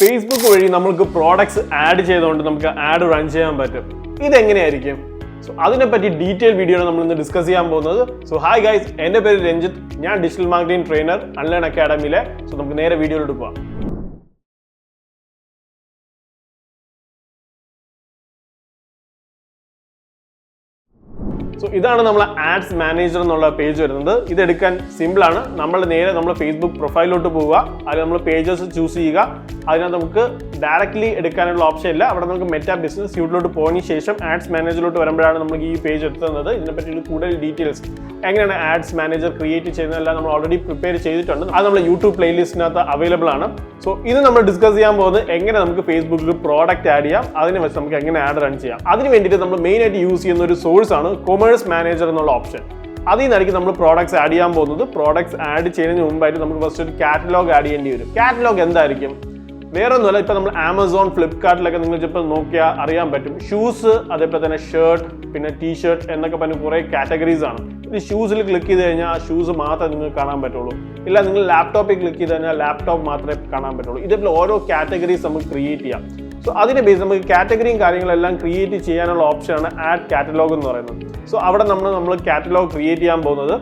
Facebook വഴി നമുക്ക് products add ചെയ്തുകൊണ്ട് നമുക്ക് ആഡ് റൺ ചെയ്യാൻ പറ്റും. ഇതെങ്ങനെയായിരിക്കും? സോ അതിനെപ്പറ്റി ഡീറ്റെയിൽ വീഡിയോ ആണ് നമ്മൾ ഇന്ന് ഡിസ്കസ് ചെയ്യാൻ പോകുന്നത്. സോ ഹായ് ഗൈസ്, എൻ്റെ പേര് രഞ്ജിത്ത്, ഞാൻ ഡിജിറ്റൽ മാർക്കറ്റിംഗ് ട്രെയിനർ അൺലേൺ അക്കാഡമിയിലെ. സോ നമുക്ക് നേരെ വീഡിയോയിലോട്ട് പോകാം. സോ ഇതാണ് നമ്മളെ ആഡ്സ് മാനേജർ എന്നുള്ള പേജ് വരുന്നത്. ഇതെടുക്കാൻ സിമ്പിളാണ്. നമ്മൾ നേരെ നമ്മുടെ ഫേസ്ബുക്ക് പ്രൊഫൈലിലോട്ട് പോവുക, അതിൽ നമ്മൾ പേജസ് ചൂസ് ചെയ്യുക. അതിനകത്ത് നമുക്ക് ഡയറക്റ്റ്ലി എടുക്കാനുള്ള ഓപ്ഷൻ ഇല്ല. അവിടെ നമുക്ക് മെറ്റാ ബിസിനസ് സ്യൂട്ടിലോട്ട് പോയതിന് ശേഷം ആഡ്സ് മാനേജറിലോട്ട് വരുമ്പോഴാണ് നമുക്ക് ഈ പേജ് എത്തുന്നത്. ഇതിനെപ്പറ്റി കൂടുതൽ ഡീറ്റെയിൽസ് എങ്ങനെയാണ് ആഡ്സ് മാനേജർ ക്രിയേറ്റ് ചെയ്യുന്നതെല്ലാം നമ്മൾ ഓൾറെഡി പ്രിപ്പയർ ചെയ്തിട്ടുണ്ട്. അത് നമ്മൾ യൂട്യൂബ് പ്ലേലിസ്റ്റിനകത്ത് അവൈലബിൾ ആണ്. സോ ഇത് നമ്മൾ ഡിസ്കസ് ചെയ്യാൻ പോകുന്നത് എങ്ങനെ നമുക്ക് ഫേസ്ബുക്കിൽ പ്രോഡക്റ്റ് ആഡ് ചെയ്യാം, അതിനെ വെച്ച് നമുക്ക് എങ്ങനെ ആഡ് റൺ ചെയ്യാം. അതിന് വേണ്ടിയിട്ട് നമ്മൾ മെയിൻ ആയിട്ട് യൂസ് ചെയ്യുന്ന ഒരു സോഴ്സ് ആണ് കൊമേഴ്സ് മാനേജർ എന്നുള്ള ഓപ്ഷൻ. അതിൽ നിന്നായിരിക്കും നമ്മൾ പ്രോഡക്ട്സ് ആഡ് ചെയ്യാൻ പോകുന്നത്. പ്രോഡക്ട്സ് ആഡ് ചെയ്യുന്നതിന് മുമ്പായിട്ട് നമുക്ക് ഫസ്റ്റ് ഒരു കാറ്റലോഗ് ആഡ് ചെയ്യേണ്ടി വരും. കാറ്റലോഗ് എന്തായിരിക്കും? വേറെ ഒന്നുമല്ല, ഇപ്പൊ നമ്മൾ ആമസോൺ, ഫ്ലിപ്കാർട്ടിലൊക്കെ നിങ്ങൾ ഇപ്പോൾ നോക്കിയാൽ അറിയാൻ പറ്റും. ഷൂസ്, അതേപോലെ തന്നെ ഷർട്ട്, പിന്നെ ടീഷർട്ട് എന്നൊക്കെ പറഞ്ഞ കുറേ കാറ്റഗറീസ് ആണ്. ഈ ഷൂസിൽ ക്ലിക്ക് ചെയ്ത് കഴിഞ്ഞാൽ ആ ഷൂസ് മാത്രമേ നിങ്ങൾക്ക് കാണാൻ പറ്റുള്ളൂ. ഇല്ല, നിങ്ങൾ ലാപ്ടോപ്പിൽ ക്ലിക്ക് ചെയ്ത് കഴിഞ്ഞാൽ ലാപ്ടോപ്പ് മാത്രമേ കാണാൻ പറ്റുള്ളൂ. ഇതേപോലെ ഓരോ കാറ്റഗറീസ് നമുക്ക് ക്രിയേറ്റ് ചെയ്യാം. സോ അതിന്റെ ബേസ് നമുക്ക് കാറ്റഗറിയും കാര്യങ്ങളെല്ലാം ക്രിയേറ്റ് ചെയ്യാനുള്ള ഓപ്ഷനാണ് ആഡ് കാറ്റലോഗ് എന്ന് പറയുന്നത്. സോ അവിടെ നമ്മൾ കാറ്റലോഗ് ക്രിയേറ്റ് ചെയ്യാൻ പോകുന്നത്,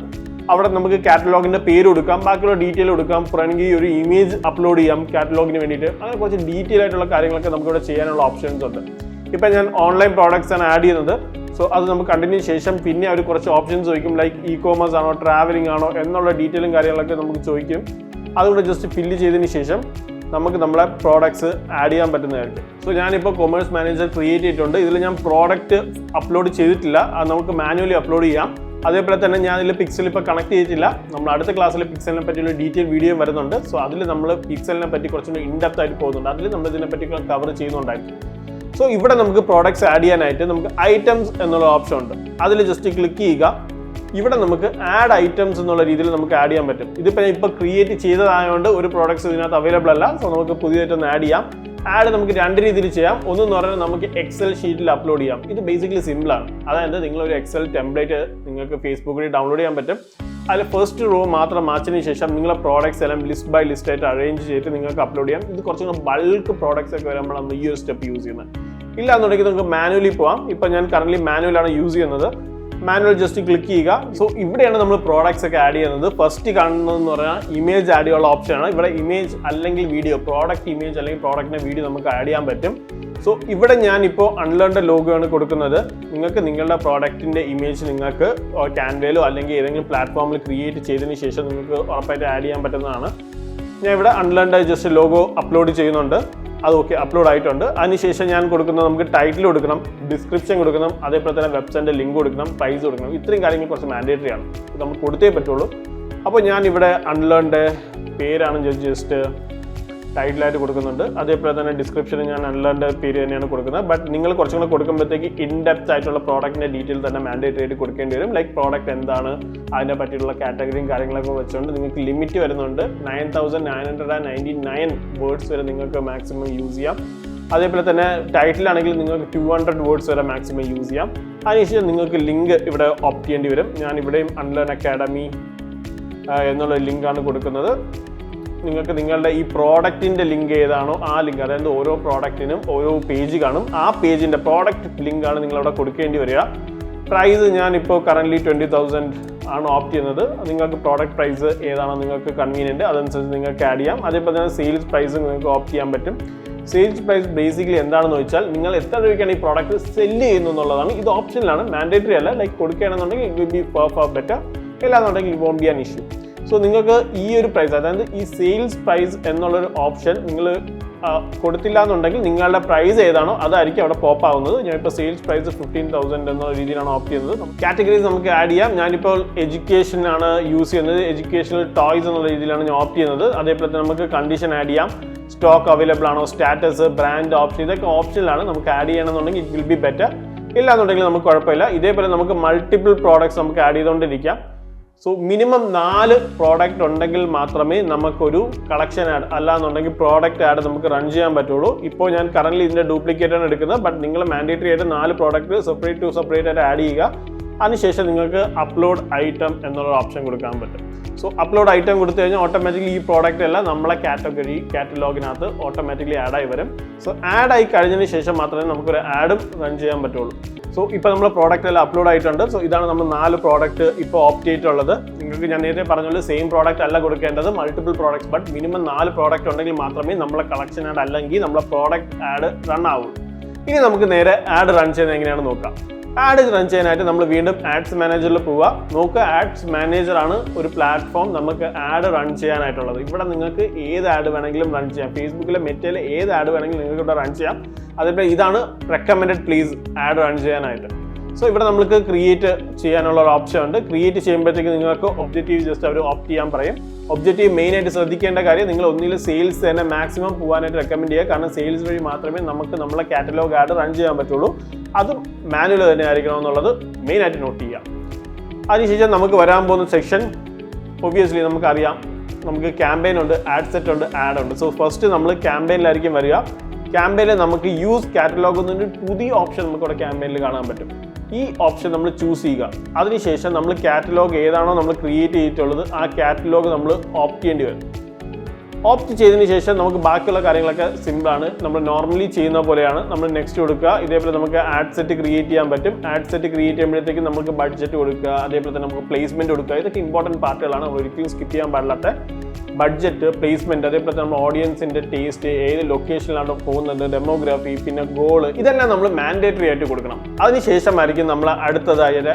അവിടെ നമുക്ക് കാറ്റലോഗിന്റെ പേര് കൊടുക്കാം, ബാക്കിയുള്ള ഡീറ്റെയിൽ കൊടുക്കാം, പുറണെങ്കിൽ ഒരു ഇമേജ് അപ്ലോഡ് ചെയ്യാം കാറ്റലോഗിന് വേണ്ടിയിട്ട്. അങ്ങനെ കുറച്ച് ഡീറ്റെയിൽ ആയിട്ടുള്ള കാര്യങ്ങളൊക്കെ നമുക്കിവിടെ ചെയ്യാനുള്ള ഓപ്ഷൻസ് ഉണ്ട്. ഇപ്പം ഞാൻ ഓൺലൈൻ പ്രോഡക്ട്സ് ആണ് ആഡ് ചെയ്യുന്നത്. സോ അത് നമുക്ക് കണ്ടതിന് ശേഷം പിന്നെ അവർ കുറച്ച് ഓപ്ഷൻസ് ചോദിക്കും, ലൈക്ക് ഇ കോമേഴ്സ് ആണോ, ട്രാവലിംഗ് ആണോ എന്നുള്ള ഡീറ്റെയിലും കാര്യങ്ങളൊക്കെ നമുക്ക് ചോദിക്കും. അതുകൊണ്ട് ജസ്റ്റ് ഫില്ല് ചെയ്തതിന് ശേഷം നമുക്ക് നമ്മളെ പ്രോഡക്ട്സ് ആഡ് ചെയ്യാൻ പറ്റുന്നതായിരിക്കും. സോ ഞാനിപ്പോൾ കൊമേഴ്സ് മാനേജർ ക്രിയേറ്റ് ചെയ്തിട്ടുണ്ട്. ഇതിൽ ഞാൻ പ്രോഡക്റ്റ് അപ്ലോഡ് ചെയ്തിട്ടില്ല, അത് നമുക്ക് മാനുവലി അപ്ലോഡ് ചെയ്യാം. അതേപോലെ തന്നെ ഞാൻ ഇതിൽ പിക്സൽ ഇപ്പോൾ കണക്ട് ചെയ്തിട്ടില്ല. നമ്മൾ അടുത്ത ക്ലാസ്സിൽ പിക്സലിനെ പറ്റിയുള്ള ഡീറ്റെയിൽ വീഡിയോ വരുന്നുണ്ട്. സോ അതിൽ നമ്മൾ പിക്സലിനെ പറ്റി കുറച്ചുകൂടി ഇൻഡെപ്ത് ആയിട്ട് പോകുന്നുണ്ട്. അതിൽ നമ്മൾ ഇതിനെപ്പറ്റി കവർ ചെയ്യുന്നുണ്ടായിരിക്കും. സോ ഇവിടെ നമുക്ക് പ്രോഡക്ട്സ് ആഡ് ചെയ്യാനായിട്ട് നമുക്ക് ഐറ്റംസ് എന്നുള്ള ഓപ്ഷൻ ഉണ്ട്. അതിൽ ജസ്റ്റ് ക്ലിക്ക് ചെയ്യുക. ഇവിടെ നമുക്ക് ആഡ് ഐറ്റംസ് എന്നുള്ള രീതിയിൽ നമുക്ക് ആഡ് ചെയ്യാൻ പറ്റും. ഇതിപ്പോൾ ഇപ്പോൾ ക്രിയേറ്റ് ചെയ്തതായതുകൊണ്ട് ഒരു പ്രോഡക്ട്സ് ഇതിനകത്ത് അവൈലബിൾ അല്ല. സോ നമുക്ക് പുതിയതായിട്ടൊന്ന് ആഡ് ചെയ്യാം. ആഡ് നമുക്ക് രണ്ട് രീതിയിൽ ചെയ്യാം. ഒന്നെന്ന് പറഞ്ഞാൽ നമുക്ക് എക്സൽ ഷീറ്റിൽ അപ്ലോഡ് ചെയ്യാം. ഇത് ബേസിക്കലി സിമ്പിളാണ്. അതായത് നിങ്ങളൊരു എക്സൽ ടെംപ്ലേറ്റ് നിങ്ങൾക്ക് ഫേസ്ബുക്കിൽ ഡൗൺലോഡ് ചെയ്യാൻ പറ്റും. അതിൽ ഫസ്റ്റ് റോ മാത്രം മാറ്റിന് ശേഷം നിങ്ങളെ പ്രോഡക്ട്സ് എല്ലാം ലിസ്റ്റ് ബൈ ലിസ്റ്റ് ആയിട്ട് അറേഞ്ച് ചെയ്തിട്ട് നിങ്ങൾക്ക് അപ്ലോഡ് ചെയ്യാം. ഇത് കുറച്ചുകൂടെ ബൾക്ക് പ്രോഡക്ട്സ് ഒക്കെ വരുമ്പോൾ നമ്മൾ ഈ ഒരു സ്റ്റെപ്പ് യൂസ് ചെയ്യുന്നത്. ഇല്ല എന്നുണ്ടെങ്കിൽ നിങ്ങൾക്ക് മാനുവലി പോകാം. ഇപ്പം ഞാൻ കറന്റ് മാനുവലാണ് യൂസ് ചെയ്യുന്നത്. മാനുവൽ ജസ്റ്റ് ക്ലിക്ക് ചെയ്യുക. സോ ഇവിടെയാണ് നമ്മൾ പ്രോഡക്ട്സ് ഒക്കെ ആഡ് ചെയ്യുന്നത്. ഫസ്റ്റ് കാണുന്നതെന്ന് പറഞ്ഞാൽ ഇമേജ് ആഡ് ചെയ്യാനുള്ള ഓപ്ഷനാണ്. ഇവിടെ ഇമേജ് അല്ലെങ്കിൽ വീഡിയോ, പ്രോഡക്റ്റ് ഇമേജ് അല്ലെങ്കിൽ പ്രോഡക്റ്റിന്റെ വീഡിയോ നമുക്ക് ആഡ് ചെയ്യാൻ പറ്റും. സോ ഇവിടെ ഞാനിപ്പോൾ അൺലേൺഡ് ലോഗോ ആണ് കൊടുക്കുന്നത്. നിങ്ങൾക്ക് നിങ്ങളുടെ പ്രോഡക്റ്റിന്റെ ഇമേജ് നിങ്ങൾക്ക് ക്യാൻവയിലോ അല്ലെങ്കിൽ ഏതെങ്കിലും പ്ലാറ്റ്ഫോമിൽ ക്രിയേറ്റ് ചെയ്തതിന് ശേഷം നിങ്ങൾക്ക് ഉറപ്പായിട്ട് ആഡ് ചെയ്യാൻ പറ്റുന്നതാണ്. ഞാൻ ഇവിടെ അൺലേൺഡ് ജസ്റ്റ് ലോഗോ അപ്ലോഡ് ചെയ്യുന്നുണ്ട്. അത് ഓക്കെ, അപ്ലോഡ് ആയിട്ടുണ്ട്. അതിനുശേഷം ഞാൻ കൊടുക്കുന്നത് നമുക്ക് ടൈറ്റിൽ കൊടുക്കണം, ഡിസ്ക്രിപ്ഷൻ കൊടുക്കണം, അതേപോലെ തന്നെ വെബ്സൈറ്റിൻ്റെ ലിങ്ക് കൊടുക്കണം, പ്രൈസ് കൊടുക്കണം. ഇത്രയും കാര്യങ്ങൾ കുറച്ച് മാൻഡേറ്ററി ആണ്. ഇത് നമുക്ക് കൊടുത്തേ പറ്റുള്ളൂ. അപ്പോൾ ഞാൻ ഇവിടെ അൺലേൺഡ് പേരാണ് ജസ്റ്റ് ടൈറ്റിലായിട്ട് കൊടുക്കുന്നുണ്ട്. അതേപോലെ തന്നെ ഡിസ്ക്രിപ്ഷനിൽ ഞാൻ അൺലേൺഡ് പേര് തന്നെയാണ് കൊടുക്കുന്നത്. ബട്ട് നിങ്ങൾ കുറച്ചും കൂടെ കൊടുക്കുമ്പോഴത്തേക്ക് ഇൻഡെപ്ത് ആയിട്ടുള്ള പ്രോഡക്റ്റിൻ്റെ ഡീറ്റെയിൽ തന്നെ മാൻഡേറ്ററി ആയിട്ട് കൊടുക്കേണ്ടി വരും. ലൈക്ക് പ്രോഡക്റ്റ് എന്താണ്, അതിനെ പറ്റിയുള്ള കാറ്റഗറിയും കാര്യങ്ങളൊക്കെ വെച്ചുകൊണ്ട് നിങ്ങൾക്ക് ലിമിറ്റ് വരുന്നുണ്ട്. 9999 വേർഡ്സ് വരെ നിങ്ങൾക്ക് മാക്സിമം യൂസ് ചെയ്യാം. അതേപോലെ തന്നെ ടൈറ്റിലാണെങ്കിൽ നിങ്ങൾക്ക് 200 വേർഡ്സ് വരെ മാക്സിമം യൂസ് ചെയ്യാം. അതിനുശേഷം നിങ്ങൾക്ക് ലിങ്ക് ഇവിടെ ഓപ്റ്റ് ചെയ്യേണ്ടി വരും. ഞാൻ ഇവിടെയും അൺലേൺ അക്കാഡമി എന്നുള്ള ലിങ്കാണ് കൊടുക്കുന്നത്. നിങ്ങൾക്ക് നിങ്ങളുടെ ഈ പ്രോഡക്റ്റിൻ്റെ ലിങ്ക് ഏതാണോ ആ ലിങ്ക്, അതായത് ഓരോ പ്രോഡക്റ്റിനും ഓരോ പേജ് കാണും. ആ പേജിൻ്റെ പ്രോഡക്റ്റ് ലിങ്കാണ് നിങ്ങളവിടെ കൊടുക്കേണ്ടി വരിക. പ്രൈസ് ഞാനിപ്പോൾ കറൻ്റ്ലി 20,000 ആണ് ഓപ്റ്റ് ചെയ്യുന്നത്. നിങ്ങൾക്ക് പ്രോഡക്റ്റ് പ്രൈസ് ഏതാണോ നിങ്ങൾക്ക് കൺവീനിയൻറ്റ് അതനുസരിച്ച് നിങ്ങൾക്ക് ആഡ് ചെയ്യാം. അതേപോലെ തന്നെ സെയിൽസ് പ്രൈസ് നിങ്ങൾക്ക് ഓപ്റ്റ് ചെയ്യാൻ പറ്റും. സെയിൽസ് പ്രൈസ് ബേസിക്കലി എന്താണെന്ന് വെച്ചാൽ നിങ്ങൾ എത്ര രൂപയ്ക്കാണ് ഈ പ്രോഡക്റ്റ് സെല്ല് ചെയ്യുന്നു എന്നുള്ളതാണ്. ഇത് ഓപ്ഷനിലാണ്, മാൻഡേറ്ററി അല്ല. ലൈക്ക് കൊടുക്കുകയാണെന്നുണ്ടെങ്കിൽ it will be far better, ഇല്ലാന്നുണ്ടെങ്കിൽ it won't be an issue. So നിങ്ങൾക്ക് ഈ ഒരു പ്രൈസ്, അതായത് ഈ സെയിൽസ് പ്രൈസ് എന്നുള്ളൊരു ഓപ്ഷൻ നിങ്ങൾ കൊടുത്തില്ല എന്നുണ്ടെങ്കിൽ നിങ്ങളുടെ പ്രൈസ് ഏതാണോ അതായിരിക്കും അവിടെ പോപ്പ് ആവുന്നത്. ഞാനിപ്പോൾ സെയിൽസ് പ്രൈസ് 15,000 എന്നുള്ള രീതിയിലാണ് ഓപ്റ്റ് ചെയ്യുന്നത്. കാറ്റഗറീസ് നമുക്ക് ആഡ് ചെയ്യാം. ഞാനിപ്പോൾ എഡ്യൂക്കേഷൻ ആണ് യൂസ് ചെയ്യുന്നത്. എഡ്യൂക്കേഷണൽ ടോയ്സ് എന്നുള്ള രീതിയിലാണ് ഞാൻ ഓപ്റ്റ് ചെയ്യുന്നത്. അതേപോലെ തന്നെ നമുക്ക് കണ്ടീഷൻ ആഡ് ചെയ്യാം. സ്റ്റോക്ക് അവൈലബിൾ ആണോ, സ്റ്റാറ്റസ്, ബ്രാൻഡ് ഓപ്ഷൻ, ഇതൊക്കെ ഓപ്ഷനിലാണ്. നമുക്ക് ആഡ് ചെയ്യണമെന്നുണ്ടെങ്കിൽ ഇറ്റ് വിൽ ബി ബെറ്റർ. ഇല്ലാന്നുണ്ടെങ്കിൽ നമുക്ക് കുഴപ്പമില്ല. ഇതേപോലെ നമുക്ക് മൾട്ടിപ്പിൾ പ്രോഡക്ട്സ് നമുക്ക് ആഡ് ചെയ്തുകൊണ്ടിരിക്കാം. സോ മിനിമം 4 പ്രോഡക്റ്റ് ഉണ്ടെങ്കിൽ മാത്രമേ നമുക്കൊരു കളക്ഷൻ ആഡ്, അല്ലാന്നുണ്ടെങ്കിൽ പ്രോഡക്റ്റ് ആഡ് നമുക്ക് റൺ ചെയ്യാൻ പറ്റുള്ളൂ. ഇപ്പോൾ ഞാൻ കറന്റ് ഇതിൻ്റെ ഡ്യൂപ്ലിക്കേറ്റ് ആണ് എടുക്കുന്നത്. ബട്ട് നിങ്ങൾ മാൻഡേറ്ററി ആയിട്ട് 4 പ്രോഡക്റ്റ് സെപ്പറേറ്റ് ആയിട്ട് ആഡ് ചെയ്യുക. അതിനുശേഷം നിങ്ങൾക്ക് അപ്ലോഡ് ഐറ്റം എന്നുള്ള ഓപ്ഷൻ കൊടുക്കാൻ പറ്റും. സോ അപ്ലോഡ് ഐറ്റം കൊടുത്തു കഴിഞ്ഞാൽ ഓട്ടോമാറ്റിക്കലി ഈ പ്രോഡക്റ്റ് എല്ലാം നമ്മളെ കാറ്റലോഗിനകത്ത് ഓട്ടോമാറ്റിക്കലി ആഡായി വരും. സോ ആഡ് ആയി കഴിഞ്ഞതിന് ശേഷം മാത്രമേ നമുക്കൊരു ആഡും റൺ ചെയ്യാൻ പറ്റുള്ളൂ. സോ ഇപ്പോൾ നമ്മൾ പ്രോഡക്റ്റ് എല്ലാം അപ്ലോഡ് ആയിട്ടുണ്ട്. സോ ഇതാണ് നമ്മൾ 4 പ്രോഡക്റ്റ് ഇപ്പോൾ ഓപ്റ്റ് ചെയ്തിട്ടുള്ളത്. നിങ്ങൾക്ക് ഞാൻ നേരത്തെ പറഞ്ഞുള്ള സെയിം പ്രോഡക്റ്റ് അല്ല കൊടുക്കേണ്ടത്, multiple products. But minimum 4 product ഉണ്ടെങ്കിൽ മാത്രമേ നമ്മളെ കളക്ഷൻ ആഡ് അല്ലെങ്കിൽ നമ്മളെ പ്രോഡക്റ്റ് ആഡ് റൺ ആവുള്ളൂ. ഇനി നമുക്ക് നേരെ ആഡ് റൺ ചെയ്യുന്നത് എങ്ങനെയാണെന്ന് നോക്കാം. ആഡ് റൺ ചെയ്യാനായിട്ട് നമ്മൾ വീണ്ടും ആഡ്സ് മാനേജറിൽ പോവുക. നോക്കുക, ആഡ്സ് മാനേജർ ആണ് ഒരു പ്ലാറ്റ്ഫോം നമുക്ക് ആഡ് റൺ ചെയ്യാനായിട്ടുള്ളത്. ഇവിടെ നിങ്ങൾക്ക് ഏത് ആഡ് വേണമെങ്കിലും റൺ ചെയ്യാം. ഫേസ്ബുക്കിലെ മെറ്റയിലെ ഏത് ആഡ് വേണമെങ്കിലും നിങ്ങൾക്ക് ഇവിടെ റൺ ചെയ്യാം. അതേപോലെ ഇതാണ് റെക്കമെൻഡഡ് പ്ലീസ് ആഡ് റൺ ചെയ്യാനായിട്ട്. സോ ഇവിടെ നമുക്ക് ക്രിയേറ്റ് ചെയ്യാനുള്ള ഒരു ഓപ്ഷൻ ഉണ്ട്. ക്രിയേറ്റ് ചെയ്യുമ്പോഴത്തേക്ക് നിങ്ങൾക്ക് ഒബ്ജക്റ്റീവ് ജസ്റ്റ് അവർ ഓപ്റ്റ് ചെയ്യാൻ പറയും. ഒബ്ജക്റ്റീവ് മെയിൻ ആയിട്ട് ശ്രദ്ധിക്കേണ്ട കാര്യം, നിങ്ങൾ ഒന്നിൽ സെയിൽസ് തന്നെ മാക്സിമം പോകാനായിട്ട് റെക്കമെൻഡ് ചെയ്യുക. കാരണം സെയിൽസ് വഴി മാത്രമേ നമുക്ക് നമ്മളെ കാറ്റലോഗ് ആഡ് റൺ ചെയ്യാൻ പറ്റുള്ളൂ. അതും മാനുവൽ തന്നെ ആയിരിക്കണം എന്നുള്ളത് മെയിൻ ആയിട്ട് നോട്ട് ചെയ്യുക. അതിനുശേഷം നമുക്ക് വരാൻ പോകുന്ന സെക്ഷൻ ഒബ്വിയസ്ലി നമുക്കറിയാം, നമുക്ക് ക്യാമ്പയിൻ ഉണ്ട്, ആഡ് സെറ്റ് ഉണ്ട്, ആഡ് ഉണ്ട്. സോ ഫസ്റ്റ് നമ്മൾ ക്യാമ്പയിനിലായിരിക്കും വരിക. ക്യാമ്പയിനിൽ നമുക്ക് യൂസ് കാറ്റലോഗ് എന്നൊരു പുതിയ ഓപ്ഷൻ നമുക്ക് ഇവിടെ ക്യാമ്പയിനിൽ കാണാൻ പറ്റും. ഈ ഓപ്ഷൻ നമ്മൾ ചൂസ് ചെയ്യുക. അതിനുശേഷം നമ്മൾ കാറ്റലോഗ് ഏതാണോ നമ്മൾ ക്രിയേറ്റ് ചെയ്തിട്ടുള്ളത് ആ കാറ്റലോഗ് നമ്മൾ ഓപ്റ്റ് ചെയ്യേണ്ടി വരും. ഓപ്റ്റ് ചെയ്തതിന് ശേഷം നമുക്ക് ബാക്കിയുള്ള കാര്യങ്ങളൊക്കെ സിമ്പിളാണ്. നമ്മൾ നോർമലി ചെയ്യുന്ന പോലെയാണ്. നമ്മൾ നെക്സ്റ്റ് കൊടുക്കുക. ഇതേപോലെ നമുക്ക് ആഡ് സെറ്റ് ക്രിയേറ്റ് ചെയ്യാൻ പറ്റും. ആഡ് സെറ്റ് ക്രിയേറ്റ് ചെയ്യുമ്പോഴത്തേക്ക് നമുക്ക് ബഡ്ജറ്റ് കൊടുക്കുക, അതേപോലെ തന്നെ നമുക്ക് പ്ലേസ്മെന്റ് കൊടുക്കുക. ഇതൊക്കെ ഇമ്പോർട്ടൻറ്റ് പാർട്ടുകളാണ്, നമ്മൾ ഒരിക്കലും സ്കിപ്പ് ചെയ്യാൻ പാടില്ലാത്ത. ബഡ്ജറ്റ്, പ്ലേസ്മെന്റ്, അതേപോലെ നമ്മൾ ഓഡിയൻസിന്റെ ടേസ്റ്റ്, ഏത് ലൊക്കേഷനിലാണ് പോകുന്നത്, ഡെമോഗ്രാഫി, പിന്നെ ഗോള്, ഇതെല്ലാം നമ്മൾ മാൻഡേറ്ററി ആയിട്ട് കൊടുക്കണം. അതിനുശേഷമായിരിക്കും നമ്മൾ അടുത്തതായത്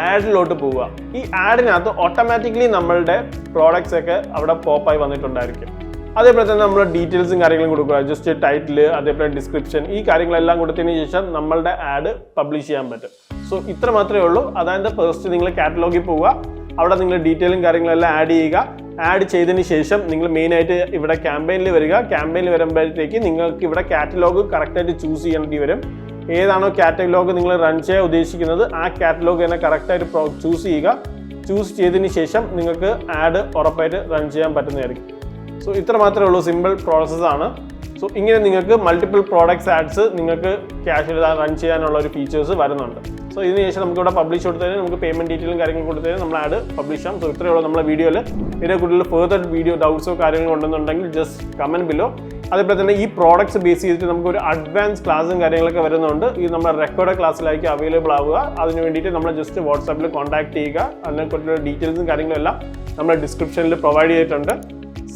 ആഡിലോട്ട് പോവുക. ഈ ആഡിനകത്ത് ഓട്ടോമാറ്റിക്കലി നമ്മളുടെ പ്രോഡക്ട്സ് ഒക്കെ അവിടെ പോപ്പായി വന്നിട്ടുണ്ടായിരിക്കും. അതേപോലെ തന്നെ നമ്മൾ ഡീറ്റെയിൽസും കാര്യങ്ങളും കൊടുക്കുക. ജസ്റ്റ് ടൈറ്റിൽ, അതേപോലെ ഡിസ്ക്രിപ്ഷൻ, ഈ കാര്യങ്ങളെല്ലാം കൊടുത്തതിന് ശേഷം നമ്മളുടെ ആഡ് പബ്ലിഷ് ചെയ്യാൻ പറ്റും. സോ ഇത്ര മാത്രമേ ഉള്ളൂ. അതായത് ഫസ്റ്റ് നിങ്ങൾ കാറ്റലോഗിൽ പോവുക, അവിടെ നിങ്ങൾ ഡീറ്റെയിലും കാര്യങ്ങളെല്ലാം ആഡ് ചെയ്യുക. ആഡ് ചെയ്തതിന് ശേഷം നിങ്ങൾ മെയിനായിട്ട് ഇവിടെ ക്യാമ്പയിനിൽ വരിക. ക്യാമ്പയിനിൽ വരുമ്പോഴത്തേക്ക് നിങ്ങൾക്ക് ഇവിടെ കാറ്റലോഗ് കറക്റ്റായിട്ട് ചൂസ് ചെയ്യേണ്ടി വരും. ഏതാണോ കാറ്റലോഗ് നിങ്ങൾ റൺ ചെയ്യാൻ ഉദ്ദേശിക്കുന്നത് ആ കാറ്റലോഗ് തന്നെ കറക്റ്റായിട്ട് ചൂസ് ചെയ്യുക. ചൂസ് ചെയ്തതിന് ശേഷം നിങ്ങൾക്ക് ആഡ് ഉറപ്പായിട്ട് റൺ ചെയ്യാൻ പറ്റുന്നതായിരിക്കും. സോ ഇത്ര മാത്രമേ ഉള്ളൂ, സിമ്പിൾ പ്രോസസ്സാണ്. സോ ഇങ്ങനെ നിങ്ങൾക്ക് മൾട്ടിപ്പിൾ പ്രോഡക്ട്സ് ആഡ്സ് നിങ്ങൾക്ക് ക്യാഷിൽ റൺ ചെയ്യാനുള്ള ഒരു ഫീച്ചേഴ്സ് വരുന്നുണ്ട്. സോ ഇതിന് ശേഷം നമുക്ക് ഇവിടെ പബ്ലിഷ് കൊടുത്തതിന് നമുക്ക് പേയ്മെന്റ് ഡീറ്റെയിലും കാര്യങ്ങളും കൊടുത്തതിന് നമ്മൾ ആഡ് പബ്ലിഷ് ചെയ്യാം. സോ ഇത്രയേ ഉള്ളൂ നമ്മുടെ വീഡിയോയിൽ. ഇതിനെ കൂടുതൽ ഫെർദർ വീഡിയോ ഡൗട്ട്സോ കാര്യങ്ങളോ ഉണ്ടെന്നുണ്ടെങ്കിൽ ജസ്റ്റ് കമന്റ് ബിലോ. അതേപോലെ തന്നെ ഈ പ്രോഡക്ട്സ് ബേസ് ചെയ്തിട്ട് നമുക്ക് ഒരു അഡ്വാൻസ് ക്ലാസ്സും കാര്യങ്ങളൊക്കെ വരുന്നുണ്ട്. ഇത് നമ്മുടെ റെക്കോർഡ് ക്ലാസ്സിലായിരിക്കും അവൈലബിൾ ആവുക. അതിന് വേണ്ടിയിട്ട് നമ്മൾ ജസ്റ്റ് വാട്സാപ്പിൽ കോൺടാക്ട് ചെയ്യുക. അതിനെക്കുറിച്ചുള്ള ഡീറ്റെയിൽസും കാര്യങ്ങളും എല്ലാം നമ്മൾ ഡിസ്ക്രിപ്ഷനിൽ പ്രൊവൈഡ് ചെയ്തിട്ടുണ്ട്.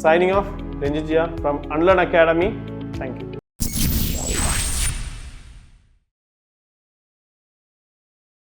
Signing off, Ranjit Jia from Unlearn Academy. Thank you.